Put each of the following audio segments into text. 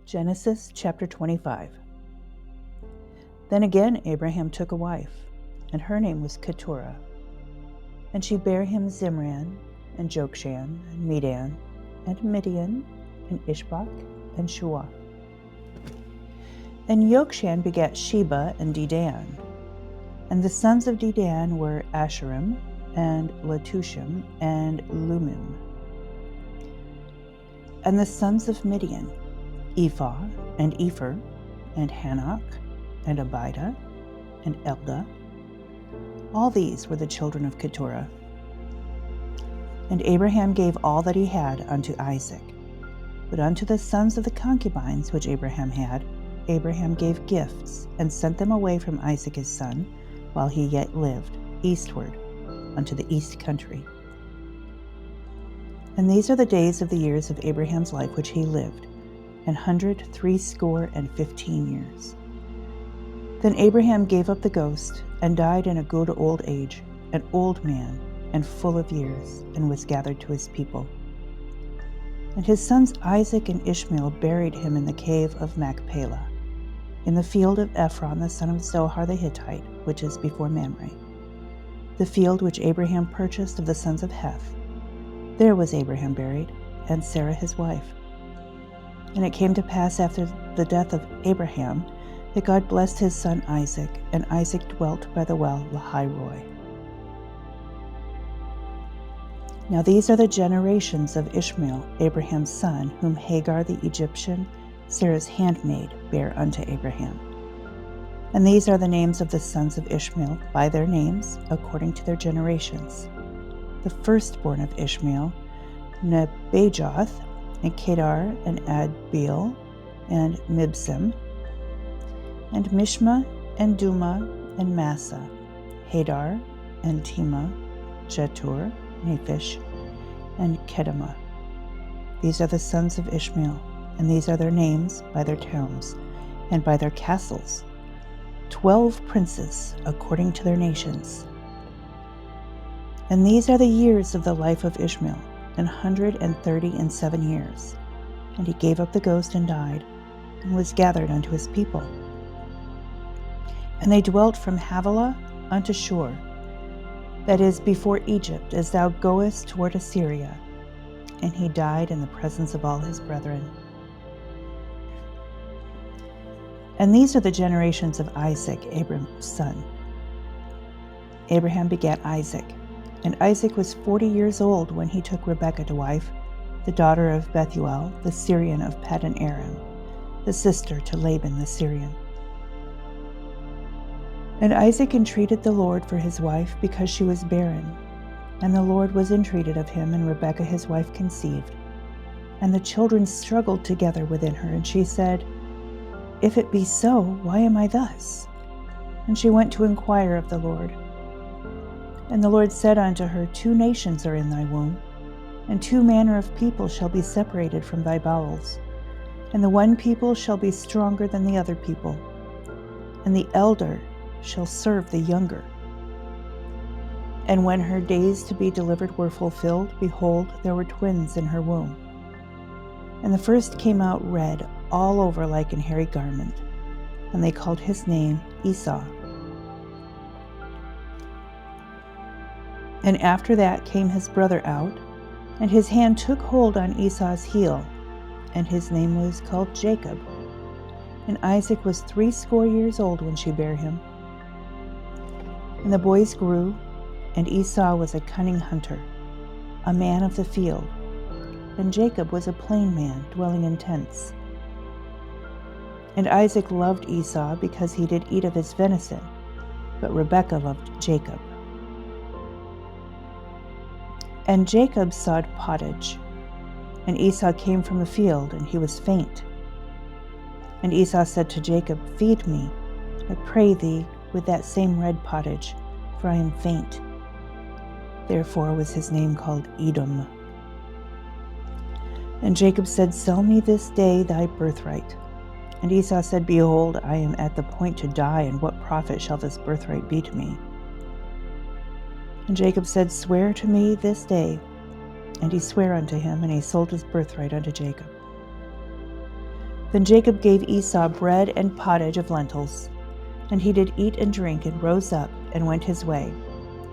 Genesis chapter 25. Then again Abraham took a wife, and her name was Keturah. And she bare him Zimran, and Jokshan, and Medan, and Midian, and Ishbak, and Shuah. And Jokshan begat Sheba and Dedan. And the sons of Dedan were Asherim, and Letushim, and Lumim. And the sons of Midian, Ephah, and Epher, and Hanok, and Abida, and Eldah. All these were the children of Keturah. And Abraham gave all that he had unto Isaac. But unto the sons of the concubines which Abraham had, Abraham gave gifts, and sent them away from Isaac his son, while he yet lived, eastward, unto the east country. And these are the days of the years of Abraham's life which he lived, 160 years. Then Abraham gave up the ghost, and died in a good old age, an old man, and full of years, and was gathered to his people. And his sons Isaac and Ishmael buried him in the cave of Machpelah, in the field of Ephron the son of Zohar the Hittite, which is before Mamre, the field which Abraham purchased of the sons of Heth. There was Abraham buried, and Sarah his wife. And it came to pass after the death of Abraham, that God blessed his son Isaac, and Isaac dwelt by the well Lahai-roi. Now these are the generations of Ishmael, Abraham's son, whom Hagar the Egyptian, Sarah's handmaid, bare unto Abraham. And these are the names of the sons of Ishmael, by their names, according to their generations. The firstborn of Ishmael, Nebajoth, and Kedar, and Adbeel, and Mibsam, and Mishma, and Duma, and Massa, Hadar, and Tema, Jetur, Nephish, and Kedemah. These are the sons of Ishmael, and these are their names by their towns, and by their castles, 12 princes, according to their nations. And these are the years of the life of Ishmael, 137 years. And he gave up the ghost and died, and was gathered unto his people. And they dwelt from Havilah unto Shur, that is before Egypt, as thou goest toward Assyria. And he died in the presence of all his brethren. And these are the generations of Isaac, Abraham's son. Abraham begat Isaac, and Isaac was 40 years old when he took Rebekah to wife, the daughter of Bethuel, the Syrian of Paddan Aram, the sister to Laban the Syrian. And Isaac entreated the Lord for his wife, because she was barren. And the Lord was entreated of him, and Rebekah his wife conceived. And the children struggled together within her, and she said, If it be so, why am I thus? And she went to inquire of the Lord. And the Lord said unto her, 2 nations are in thy womb, and 2 manner of people shall be separated from thy bowels. And the one people shall be stronger than the other people, and the elder shall serve the younger. And when her days to be delivered were fulfilled, behold, there were twins in her womb. And the first came out red all over like an hairy garment, and they called his name Esau. And after that came his brother out, and his hand took hold on Esau's heel, and his name was called Jacob. And Isaac was 80 years old when she bare him. And the boys grew, and Esau was a cunning hunter, a man of the field, and Jacob was a plain man, dwelling in tents. And Isaac loved Esau, because he did eat of his venison, but Rebekah loved Jacob. And Jacob sawed pottage, and Esau came from the field, and he was faint. And Esau said to Jacob, Feed me, I pray thee, with that same red pottage, for I am faint. Therefore was his name called Edom. And Jacob said, Sell me this day thy birthright. And Esau said, Behold, I am at the point to die, and what profit shall this birthright be to me? And Jacob said, Swear to me this day. And he sware unto him, and he sold his birthright unto Jacob. Then Jacob gave Esau bread and pottage of lentils, and he did eat and drink, and rose up and went his way.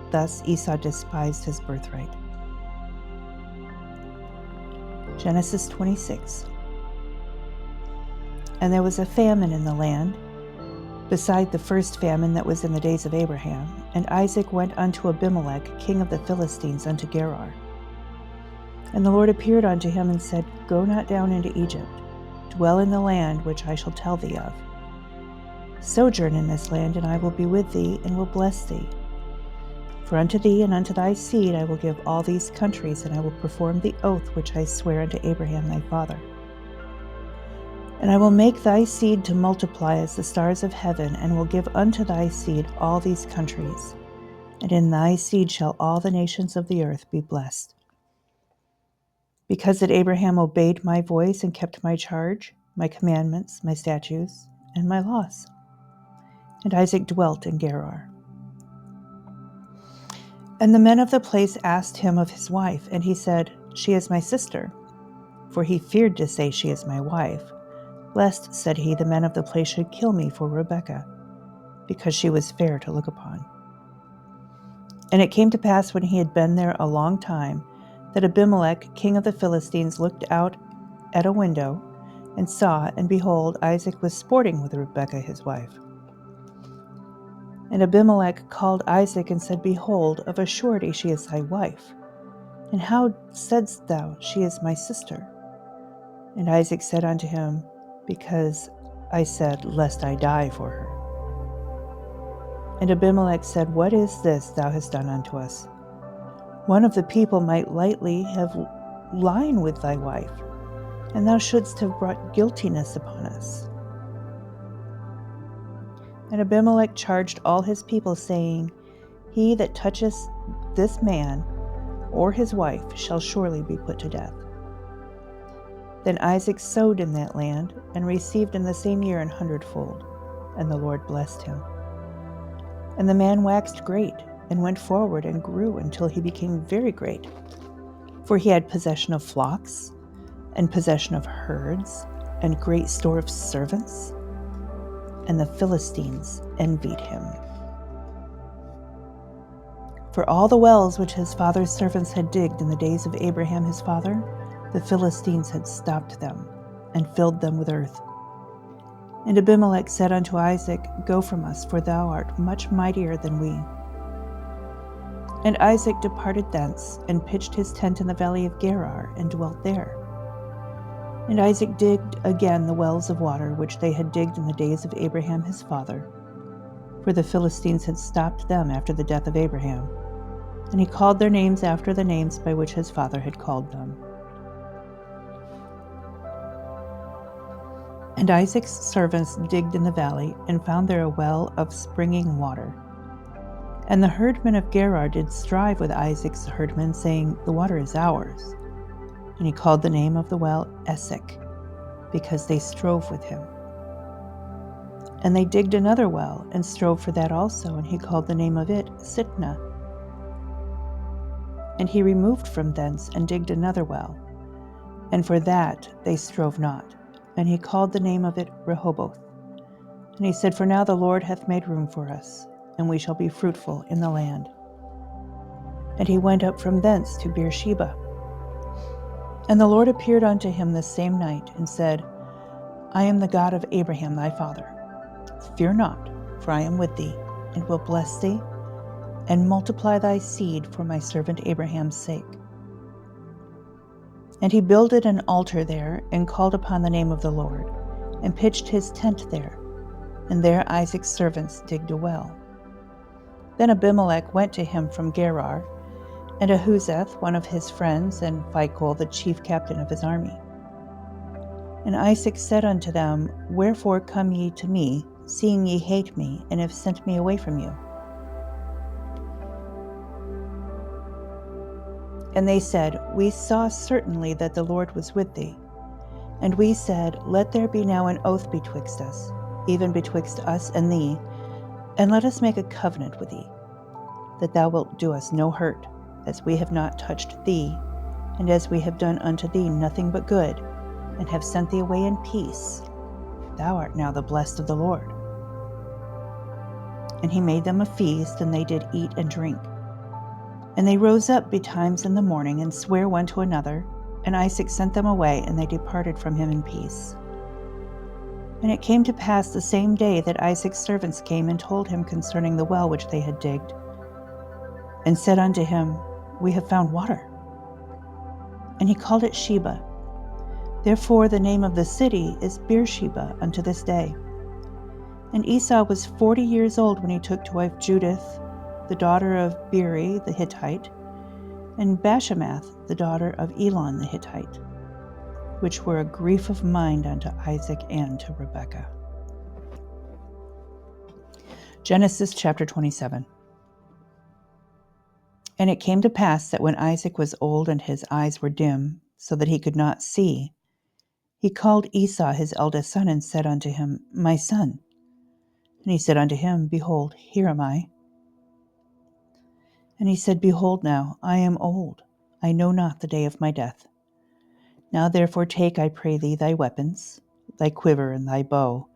Thus Esau despised his birthright. Genesis 26. And there was a famine in the land, beside the first famine that was in the days of Abraham. And Isaac went unto Abimelech, king of the Philistines, unto Gerar. And the Lord appeared unto him and said, Go not down into Egypt, dwell in the land which I shall tell thee of. Sojourn in this land, and I will be with thee, and will bless thee. For unto thee and unto thy seed I will give all these countries, and I will perform the oath which I swear unto Abraham thy father. And I will make thy seed to multiply as the stars of heaven, and will give unto thy seed all these countries. And in thy seed shall all the nations of the earth be blessed. Because that Abraham obeyed my voice and kept my charge, my commandments, my statutes, and my laws. And Isaac dwelt in Gerar. And the men of the place asked him of his wife, and he said, She is my sister. For he feared to say, She is my wife, lest, said he, the men of the place should kill me for Rebekah, because she was fair to look upon. And it came to pass, when he had been there a long time, that Abimelech, king of the Philistines, looked out at a window, and saw, and behold, Isaac was sporting with Rebekah his wife. And Abimelech called Isaac and said, Behold, of a surety she is thy wife. And how saidst thou, She is my sister? And Isaac said unto him, Because I said, Lest I die for her. And Abimelech said, What is this thou hast done unto us? One of the people might lightly have lain with thy wife, and thou shouldst have brought guiltiness upon us. And Abimelech charged all his people, saying, He that toucheth this man or his wife shall surely be put to death. Then Isaac sowed in that land, and received in the same year 100-fold, and the Lord blessed him. And the man waxed great, and went forward and grew until he became very great. For he had possession of flocks, and possession of herds, and great store of servants. And the Philistines envied him. For all the wells which his father's servants had digged in the days of Abraham his father, the Philistines had stopped them, and filled them with earth. And Abimelech said unto Isaac, Go from us, for thou art much mightier than we. And Isaac departed thence, and pitched his tent in the valley of Gerar, and dwelt there. And Isaac digged again the wells of water which they had digged in the days of Abraham his father, for the Philistines had stopped them after the death of Abraham. And he called their names after the names by which his father had called them. And Isaac's servants digged in the valley, and found there a well of springing water. And the herdmen of Gerar did strive with Isaac's herdmen, saying, The water is ours. And he called the name of the well Esek, because they strove with him. And they digged another well, and strove for that also, and he called the name of it Sitnah. And he removed from thence, and digged another well, and for that they strove not. And he called the name of it Rehoboth. And he said, For now the Lord hath made room for us, and we shall be fruitful in the land. And he went up from thence to Beersheba. And the Lord appeared unto him the same night, and said, I am the God of Abraham thy father. Fear not, for I am with thee, and will bless thee, and multiply thy seed for my servant Abraham's sake. And he builded an altar there, and called upon the name of the Lord, and pitched his tent there, and there Isaac's servants digged a well. Then Abimelech went to him from Gerar, and Ahuzeth, one of his friends, and Phicol, the chief captain of his army. And Isaac said unto them, Wherefore come ye to me, seeing ye hate me, and have sent me away from you? And they said, We saw certainly that the Lord was with thee. And we said, Let there be now an oath betwixt us, even betwixt us and thee, and let us make a covenant with thee, that thou wilt do us no hurt, as we have not touched thee, and as we have done unto thee nothing but good, and have sent thee away in peace. Thou art now the blessed of the Lord. And he made them a feast, and they did eat and drink. And they rose up betimes in the morning, and sware one to another. And Isaac sent them away, and they departed from him in peace. And it came to pass the same day that Isaac's servants came and told him concerning the well which they had digged, and said unto him, We have found water. And he called it Sheba. Therefore the name of the city is Beersheba unto this day. And Esau was 40 years old when he took to wife Judith, the daughter of Beeri the Hittite, and Bashemath, the daughter of Elon the Hittite, which were a grief of mind unto Isaac and to Rebekah. Genesis chapter 27. And it came to pass that when Isaac was old and his eyes were dim, so that he could not see, he called Esau his eldest son and said unto him, My son. And he said unto him, Behold, here am I. And he said, Behold now, I am old, I know not the day of my death. Now therefore take, I pray thee, thy weapons, thy quiver and thy bow,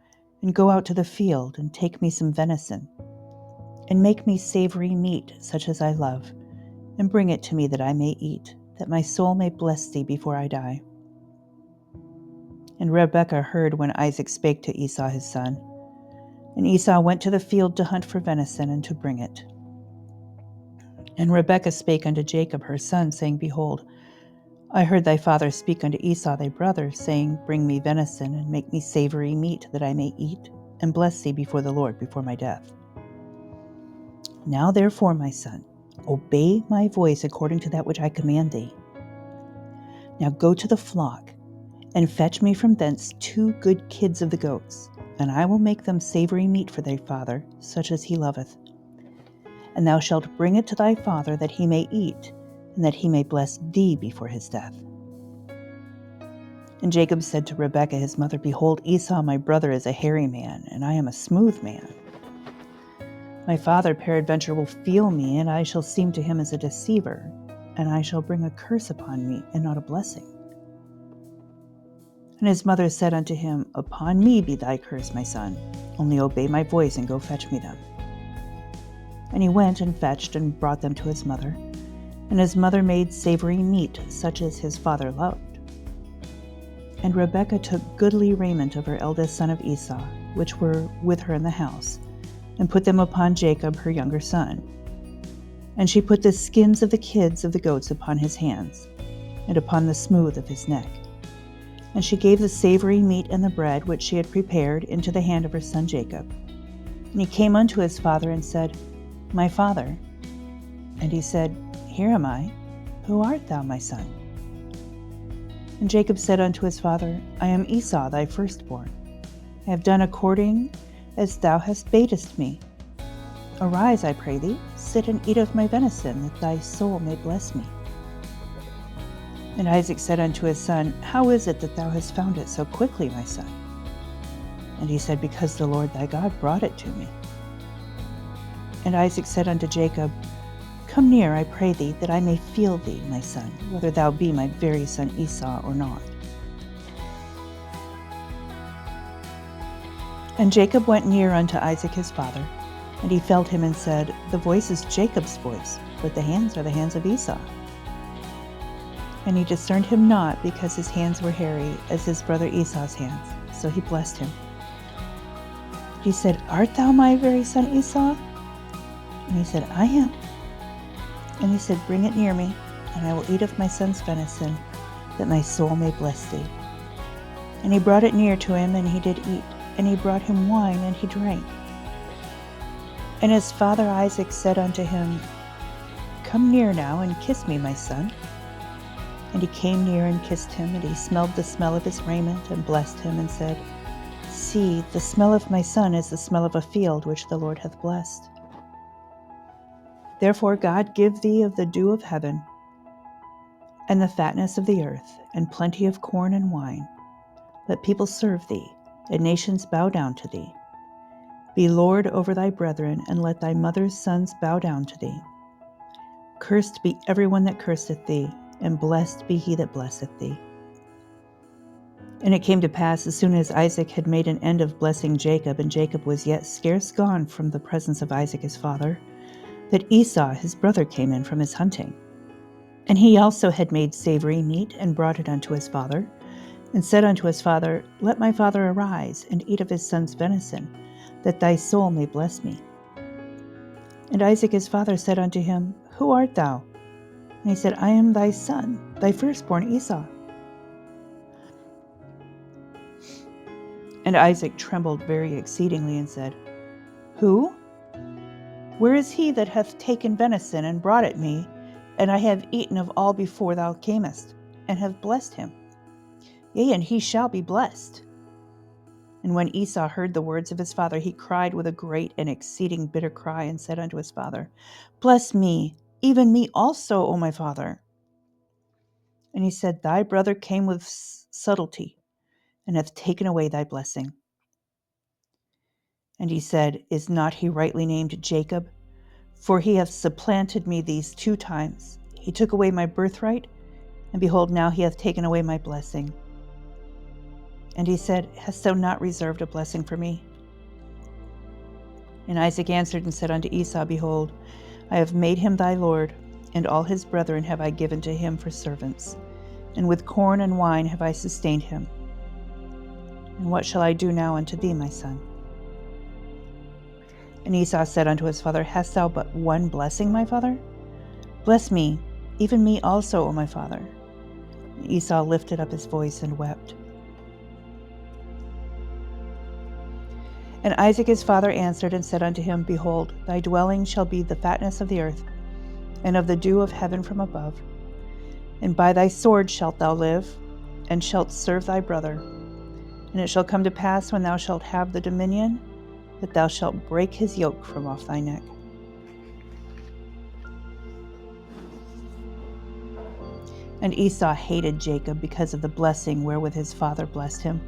and go out to the field, and take me some venison, and make me savory meat, such as I love, and bring it to me that I may eat, that my soul may bless thee before I die. And Rebekah heard when Isaac spake to Esau his son. And Esau went to the field to hunt for venison, and to bring it. And Rebekah spake unto Jacob her son, saying, Behold, I heard thy father speak unto Esau thy brother, saying, Bring me venison, and make me savory meat, that I may eat, and bless thee before the Lord before my death. Now therefore, my son, obey my voice according to that which I command thee. Now go to the flock, and fetch me from thence 2 good kids of the goats, and I will make them savory meat for thy father, such as he loveth. And thou shalt bring it to thy father, that he may eat, and that he may bless thee before his death. And Jacob said to Rebekah his mother, Behold, Esau my brother is a hairy man, and I am a smooth man. My father peradventure will feel me, and I shall seem to him as a deceiver, and I shall bring a curse upon me, and not a blessing. And his mother said unto him, Upon me be thy curse, my son. Only obey my voice, and go fetch me them. And he went and fetched, and brought them to his mother. And his mother made savory meat, such as his father loved. And Rebekah took goodly raiment of her eldest son of Esau, which were with her in the house, and put them upon Jacob her younger son. And she put the skins of the kids of the goats upon his hands, and upon the smooth of his neck. And she gave the savory meat and the bread which she had prepared into the hand of her son Jacob. And he came unto his father and said, My father. And he said, Here am I. Who art thou, my son? And Jacob said unto his father, I am Esau thy firstborn. I have done according as thou hast badest me. Arise, I pray thee, sit and eat of my venison, that thy soul may bless me. And Isaac said unto his son, How is it that thou hast found it so quickly, my son? And he said, Because the Lord thy God brought it to me. And Isaac said unto Jacob, Come near, I pray thee, that I may feel thee, my son, whether thou be my very son Esau or not. And Jacob went near unto Isaac his father, and he felt him and said, The voice is Jacob's voice, but the hands are the hands of Esau. And he discerned him not, because his hands were hairy, as his brother Esau's hands. So he blessed him. He said, Art thou my very son Esau? And he said, I am. And he said, Bring it near me, and I will eat of my son's venison, that my soul may bless thee. And he brought it near to him, and he did eat. And he brought him wine, and he drank. And his father Isaac said unto him, Come near now, and kiss me, my son. And he came near and kissed him, and he smelled the smell of his raiment, and blessed him, and said, See, the smell of my son is the smell of a field which the Lord hath blessed. Therefore God give thee of the dew of heaven, and the fatness of the earth, and plenty of corn and wine. Let people serve thee, and nations bow down to thee. Be Lord over thy brethren, and let thy mother's sons bow down to thee. Cursed be every one that curseth thee, and blessed be he that blesseth thee. And it came to pass, as soon as Isaac had made an end of blessing Jacob, and Jacob was yet scarce gone from the presence of Isaac his father, that Esau his brother came in from his hunting. And he also had made savory meat, and brought it unto his father, and said unto his father, Let my father arise, and eat of his son's venison, that thy soul may bless me. And Isaac his father said unto him, Who art thou? And he said, I am thy son, thy firstborn Esau. And Isaac trembled very exceedingly, and said, Who? Where is he that hath taken venison, and brought it me? And I have eaten of all before thou camest, and have blessed him. Yea, and he shall be blessed. And when Esau heard the words of his father, he cried with a great and exceeding bitter cry, and said unto his father, Bless me, even me also, O my father. And he said, Thy brother came with subtlety, and hath taken away thy blessing. And he said, Is not he rightly named Jacob? For he hath supplanted me these 2 times. He took away my birthright, and behold, now he hath taken away my blessing. And he said, Hast thou not reserved a blessing for me? And Isaac answered and said unto Esau, Behold, I have made him thy lord, and all his brethren have I given to him for servants, and with corn and wine have I sustained him. And what shall I do now unto thee, my son? And Esau said unto his father, Hast thou but one blessing, my father? Bless me, even me also, O my father. And Esau lifted up his voice and wept. And Isaac his father answered and said unto him, Behold, thy dwelling shall be the fatness of the earth, and of the dew of heaven from above. And by thy sword shalt thou live, and shalt serve thy brother. And it shall come to pass, when thou shalt have the dominion, that thou shalt break his yoke from off thy neck. And Esau hated Jacob because of the blessing wherewith his father blessed him.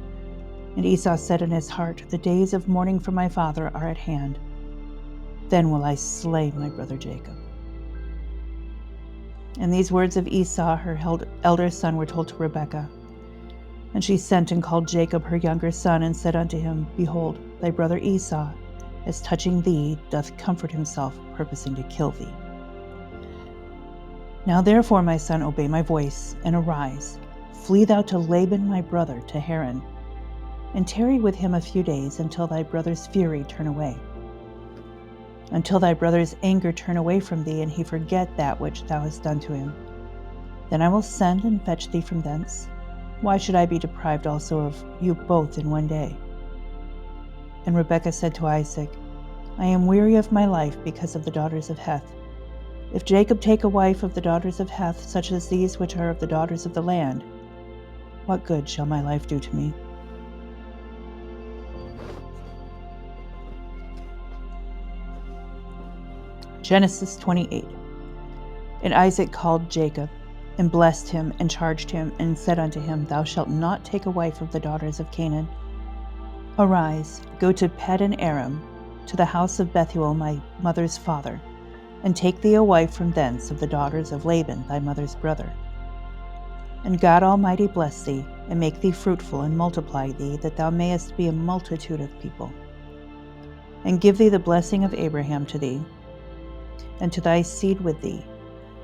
And Esau said in his heart, The days of mourning for my father are at hand. Then will I slay my brother Jacob. And these words of Esau, her elder son, were told to Rebekah. And she sent and called Jacob her younger son, and said unto him, Behold, thy brother Esau, as touching thee, doth comfort himself, purposing to kill thee. Now therefore, my son, obey my voice, and arise. Flee thou to Laban my brother, to Haran, and tarry with him a few days, until thy brother's fury turn away. Until thy brother's anger turn away from thee, and he forget that which thou hast done to him. Then I will send and fetch thee from thence. Why should I be deprived also of you both in one day? And Rebekah said to Isaac, I am weary of my life because of the daughters of Heth. If Jacob take a wife of the daughters of Heth, such as these which are of the daughters of the land, what good shall my life do to me? Genesis 28. And Isaac called Jacob, and blessed him, and charged him, and said unto him, Thou shalt not take a wife of the daughters of Canaan. Arise, go to Paddan Aram, to the house of Bethuel my mother's father, and take thee a wife from thence of the daughters of Laban thy mother's brother. And God Almighty bless thee, and make thee fruitful, and multiply thee, that thou mayest be a multitude of people. And give thee the blessing of Abraham to thee, and to thy seed with thee,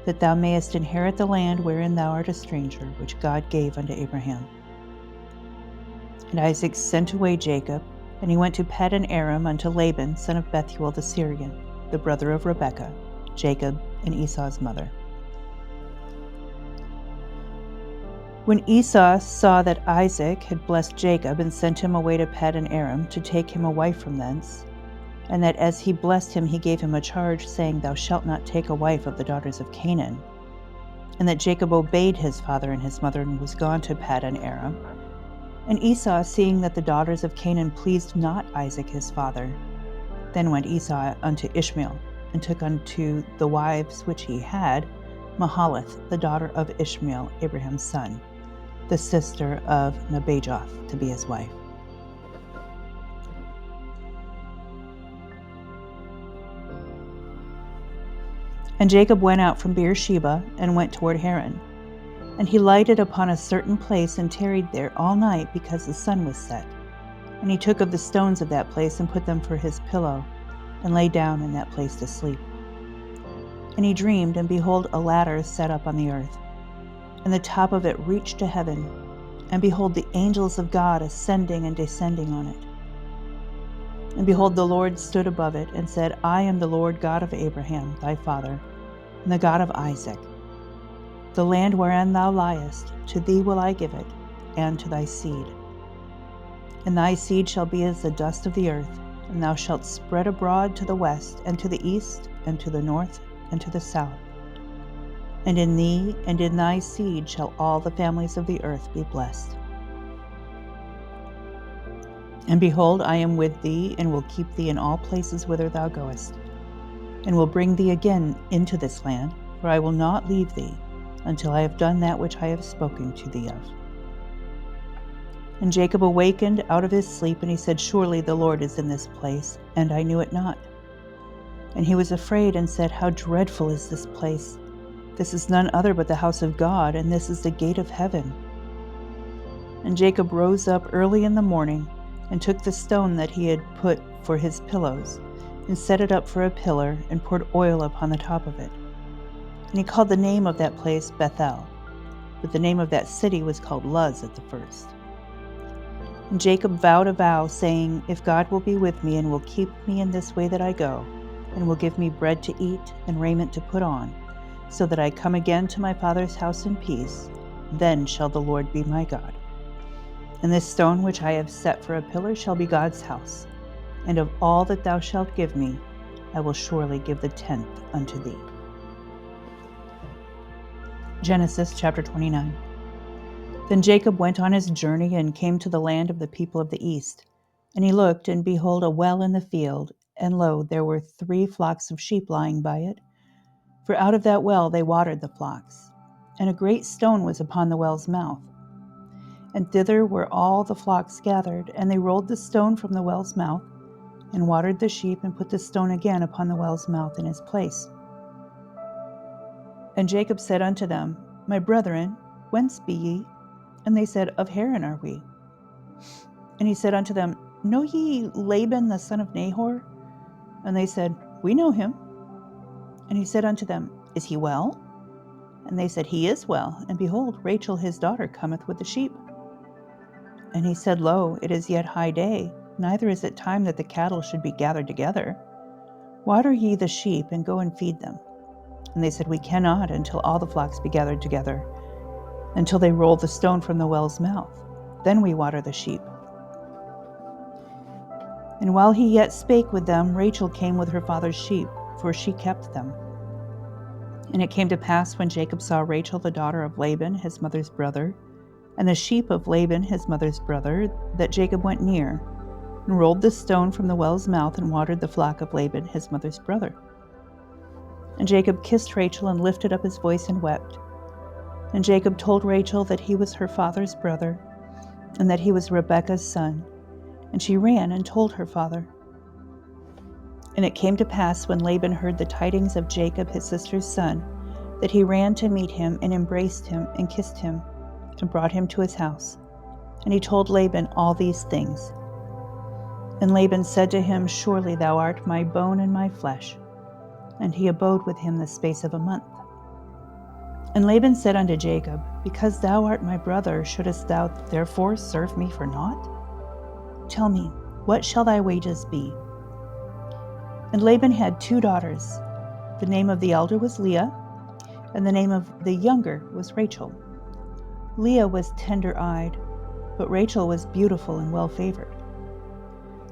that thou mayest inherit the land wherein thou art a stranger, which God gave unto Abraham. And Isaac sent away Jacob, and he went to Paddan Aram unto Laban, son of Bethuel the Syrian, the brother of Rebekah, Jacob and Esau's mother. When Esau saw that Isaac had blessed Jacob, and sent him away to Paddan Aram to take him a wife from thence, and that as he blessed him he gave him a charge, saying, Thou shalt not take a wife of the daughters of Canaan, and that Jacob obeyed his father and his mother, and was gone to Paddan Aram. And Esau, seeing that the daughters of Canaan pleased not Isaac his father, then went Esau unto Ishmael, and took unto the wives which he had Mahalath, the daughter of Ishmael, Abraham's son, the sister of Nebajoth, to be his wife. And Jacob went out from Beersheba, and went toward Haran. And he lighted upon a certain place and tarried there all night, because the sun was set. And he took of the stones of that place and put them for his pillow, and lay down in that place to sleep. And he dreamed, and behold, a ladder set up on the earth, and the top of it reached to heaven, and behold, the angels of God ascending and descending on it. And behold, the Lord stood above it, and said, I am the Lord God of Abraham thy father, and the God of Isaac. The land wherein thou liest, to thee will I give it, and to thy seed. And thy seed shall be as the dust of the earth, and thou shalt spread abroad to the west, and to the east, and to the north, and to the south. And in thee and in thy seed shall all the families of the earth be blessed. And behold, I am with thee, and will keep thee in all places whither thou goest, and will bring thee again into this land, for I will not leave thee until I have done that which I have spoken to thee of. And Jacob awakened out of his sleep, and he said, Surely the Lord is in this place, and I knew it not. And he was afraid, and said, How dreadful is this place! This is none other but the house of God, and this is the gate of heaven. And Jacob rose up early in the morning, and took the stone that he had put for his pillows, and set it up for a pillar, and poured oil upon the top of it. And he called the name of that place Bethel, but the name of that city was called Luz at the first. And Jacob vowed a vow, saying, If God will be with me, and will keep me in this way that I go, and will give me bread to eat, and raiment to put on, so that I come again to my father's house in peace, then shall the Lord be my God. And this stone which I have set for a pillar shall be God's house, and of all that thou shalt give me, I will surely give the 10th unto thee. Genesis chapter 29. Then Jacob went on his journey, and came to the land of the people of the east. And he looked, and behold, a well in the field, and lo, there were 3 flocks of sheep lying by it. For out of that well they watered the flocks. And a great stone was upon the well's mouth. And thither were all the flocks gathered, and they rolled the stone from the well's mouth, and watered the sheep, and put the stone again upon the well's mouth in his place. And Jacob said unto them, My brethren, whence be ye? And they said, Of Haran are we. And he said unto them, Know ye Laban the son of Nahor? And they said, We know him. And he said unto them, Is he well? And they said, He is well. And behold, Rachel his daughter cometh with the sheep. And he said, Lo, it is yet high day, neither is it time that the cattle should be gathered together. Water ye the sheep, and go and feed them. And they said, We cannot until all the flocks be gathered together, until they roll the stone from the well's mouth. Then we water the sheep. And while he yet spake with them, Rachel came with her father's sheep, for she kept them. And it came to pass, when Jacob saw Rachel the daughter of Laban his mother's brother, and the sheep of Laban his mother's brother, that Jacob went near, and rolled the stone from the well's mouth, and watered the flock of Laban his mother's brother. And Jacob kissed Rachel, and lifted up his voice, and wept. And Jacob told Rachel that he was her father's brother, and that he was Rebekah's son. And she ran and told her father. And it came to pass, when Laban heard the tidings of Jacob his sister's son, that he ran to meet him, and embraced him, and kissed him, and brought him to his house. And he told Laban all these things. And Laban said to him, Surely thou art my bone and my flesh. And he abode with him the space of a month. And Laban said unto Jacob, Because thou art my brother, shouldest thou therefore serve me for naught? Tell me, what shall thy wages be? And Laban had 2 daughters. The name of the elder was Leah, and the name of the younger was Rachel. Leah was tender-eyed, but Rachel was beautiful and well-favored.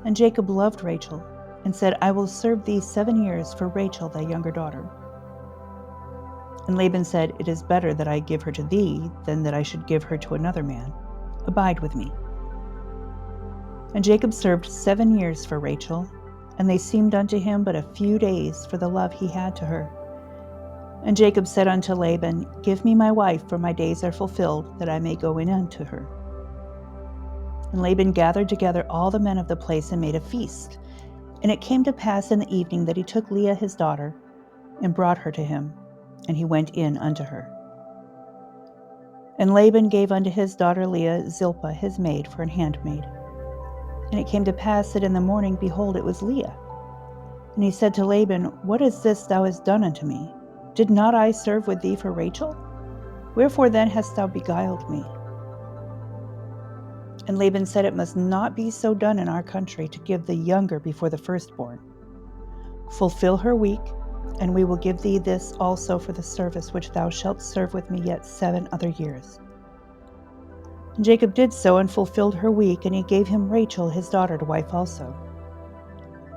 And Jacob loved Rachel, and said, I will serve thee 7 years for Rachel thy younger daughter. And Laban said, It is better that I give her to thee, than that I should give her to another man. Abide with me. And Jacob served 7 years for Rachel, and they seemed unto him but a few days for the love he had to her. And Jacob said unto Laban, Give me my wife, for my days are fulfilled, that I may go in unto her. And Laban gathered together all the men of the place, and made a feast. And it came to pass in the evening that he took Leah his daughter, and brought her to him, and he went in unto her. And Laban gave unto his daughter Leah Zilpah his maid for an handmaid. And it came to pass that in the morning, behold, it was Leah. And he said to Laban, What is this thou hast done unto me? Did not I serve with thee for Rachel? Wherefore then hast thou beguiled me? And Laban said, It must not be so done in our country, to give the younger before the firstborn. Fulfill her week, and we will give thee this also for the service which thou shalt serve with me yet 7 other years. And Jacob did so, and fulfilled her week, and he gave him Rachel his daughter to wife also.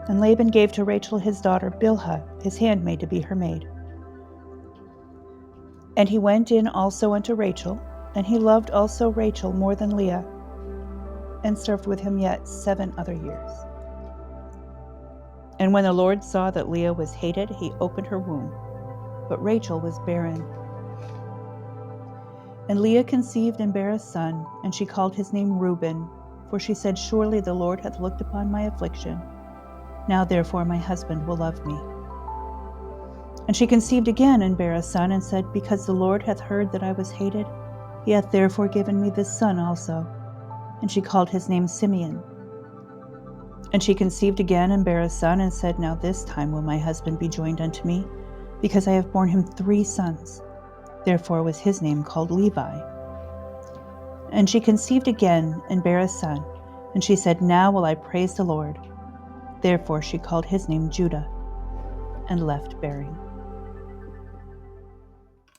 And Laban gave to Rachel his daughter Bilhah his handmaid to be her maid. And he went in also unto Rachel, and he loved also Rachel more than Leah, and served with him yet 7 other years. And when the Lord saw that Leah was hated, he opened her womb, but Rachel was barren. And Leah conceived and bare a son, and she called his name Reuben, for she said, Surely the Lord hath looked upon my affliction. Now therefore my husband will love me. And she conceived again and bare a son, and said, Because the Lord hath heard that I was hated, he hath therefore given me this son also. And she called his name Simeon. And she conceived again and bare a son, and said, Now this time will my husband be joined unto me, because I have borne him 3 sons. Therefore was his name called Levi. And she conceived again and bare a son, and she said, Now will I praise the Lord. Therefore she called his name Judah, and left bearing.